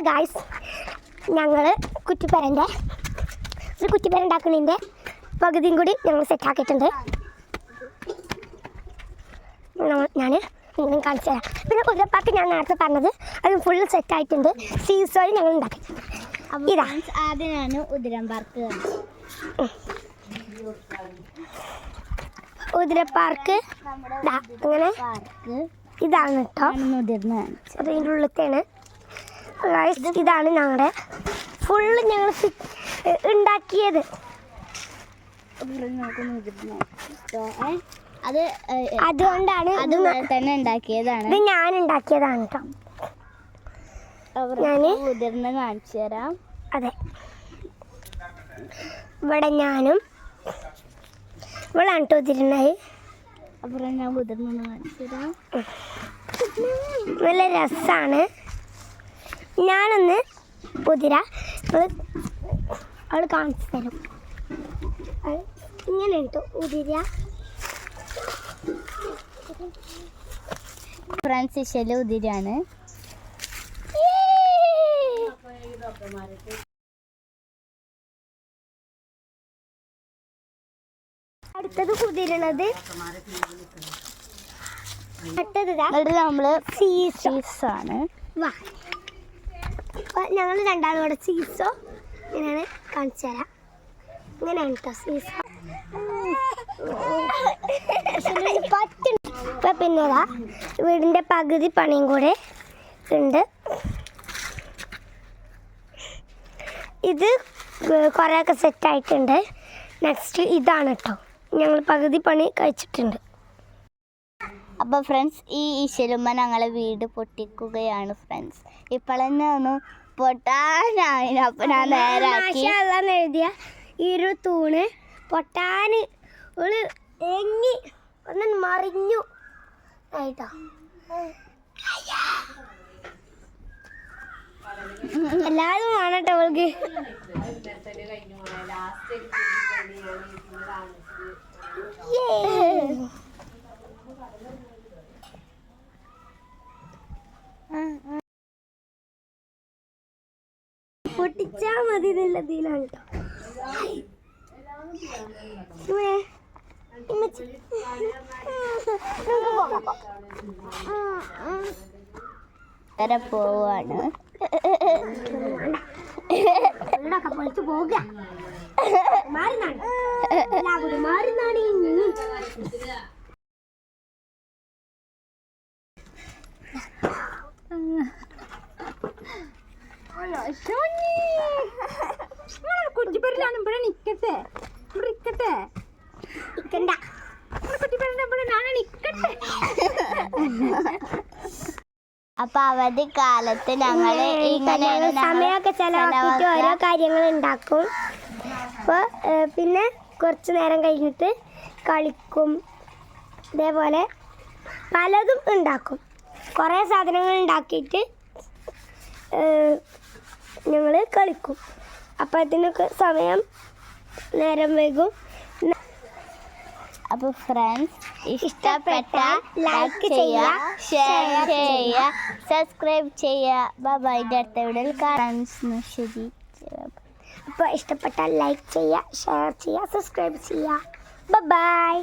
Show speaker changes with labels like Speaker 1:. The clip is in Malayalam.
Speaker 1: ഗായ്സ്, ഞങ്ങൾ കുറ്റിപ്പേരൻ്റെ ഒരു കുറ്റിപ്പേര ഉണ്ടാക്കുന്നതിൻ്റെ പകുതിയും കൂടി ഞങ്ങൾ സെറ്റാക്കിയിട്ടുണ്ട്. ഞാൻ നിങ്ങളും കാണിച്ചു തരാം. പിന്നെ ഉതിരപ്പാക്ക് ഞാൻ നേരത്തെ പറഞ്ഞത് അത് ഫുൾ സെറ്റായിട്ടുണ്ട്. സീസോയിൽ ഞങ്ങൾ ഉണ്ടാക്കിയിട്ടുണ്ട്. ഇതാ
Speaker 2: ആദ്യമാണ് ഉതിരം പാർക്ക്.
Speaker 1: ഉതിരപ്പാർക്ക് അങ്ങനെ ഇതാണ് കേട്ടോ, അതിൻ്റെ ഉള്ളിലത്തെയാണ്. ഇതാണ് ഞങ്ങളുടെ ഫുള്ള് ഞങ്ങൾ ഉണ്ടാക്കിയത്. അതുകൊണ്ടാണ്
Speaker 2: തന്നെ ഉണ്ടാക്കിയതാണ്.
Speaker 1: ഇത് ഞാൻ ഉണ്ടാക്കിയതാണ് കേട്ടോ. ഞാൻ
Speaker 2: ഉതിർന്ന് കാണിച്ചു തരാം.
Speaker 1: അതെ, ഇവിടെ ഞാനും ഇവളാണ് കേട്ടോ ഉതിരുന്നത്.
Speaker 2: അപ്പുറം ഞാൻ ഉതിർന്ന് കാണിച്ചു തരാം.
Speaker 1: നല്ല രസമാണ്. ഞാനൊന്ന് ഉതിര അവൾ കാണിച്ചു തരും. ഇങ്ങനെ കേട്ടോ ഉതിര.
Speaker 2: ഫ്രണ്ട്സ്, ഇശല് ഉതിരാണ്.
Speaker 1: അടുത്തത് കുതിരണത്
Speaker 2: നമ്മള് സീസാണ്.
Speaker 1: ഞങ്ങൾ രണ്ടാളും കൂടെ സീസോ ഇങ്ങനെയാണ് കാണിച്ചു തരാം. ഇങ്ങനെയാണ് കേട്ടോ സീസോ. ഇപ്പം പിന്നെ വീടിൻ്റെ പകുതി പണിയും കൂടെ ഉണ്ട്. ഇത് കുറേയൊക്കെ സെറ്റായിട്ടുണ്ട്. നെക്സ്റ്റ് ഇതാണ് കേട്ടോ, ഞങ്ങൾ പകുതി പണി കഴിച്ചിട്ടുണ്ട്.
Speaker 2: അപ്പോൾ ഫ്രണ്ട്സ്, ഈ ഇശലുമ്മ ഞങ്ങളെ വീട് പൊട്ടിക്കുകയാണ് ഫ്രണ്ട്സ്. ഇപ്പോൾ തന്നെ ഒന്ന് പൊട്ടാനായി. അപ്പം ഞാൻ നേരാക്കി
Speaker 1: എഴുതിയ ഈ ഒരു തൂണ് പൊട്ടാൻ ഒരു എങ്ങി ഒന്ന് മറിഞ്ഞു ആയിട്ടോ. എല്ലാവരും വേണട്ടോ അവൾക്ക്. പൊട്ടിച്ചാ മതി എന്നുള്ളതിലാണ് കേട്ടോ.
Speaker 2: പോവാണ്.
Speaker 1: പൊളിച്ചു പോവുക.
Speaker 2: കുറ്റിപ്പേരിലാണ്. ഇവിടെ നിക്കട്ടെ, ഇവിടെ നിക്കട്ടെ,
Speaker 1: നിക്കണ്ട.
Speaker 2: കുറ്റിപ്പേരിന്റെ ഇവിടെ ഞാൻ നിക്കട്ടെ. അപ്പൊ അവധി കാലത്ത് ഞങ്ങള് ഇങ്ങനെ
Speaker 1: സമയമൊക്കെ ചെലവാക്കിയിട്ട് ഓരോ കാര്യങ്ങൾ ഉണ്ടാക്കും. അപ്പോൾ പിന്നെ കുറച്ച് നേരം കഴിഞ്ഞിട്ട് കളിക്കും. ഇതേപോലെ പലതും ഉണ്ടാക്കും. കുറേ സാധനങ്ങൾ ഉണ്ടാക്കിയിട്ട് ഞങ്ങൾ കളിക്കും. അപ്പോൾ അതിനൊക്കെ സമയം നേരം വൈകും.
Speaker 2: അപ്പോൾ ഫ്രണ്ട്സ്, ഇഷ്ടപ്പെട്ട ലൈക്ക് ചെയ്യുക, ഷെയർ ചെയ്യുക, സബ്സ്ക്രൈബ് ചെയ്യുക. ബൈ. അടുത്ത വീഡിയോയിൽ കാണാം. ശരി.
Speaker 1: അപ്പോൾ ഇഷ്ടപ്പെട്ടാൽ ലൈക്ക് ചെയ്യുക, ഷെയർ ചെയ്യുക, സബ്സ്ക്രൈബ് ചെയ്യുക. ബൈ.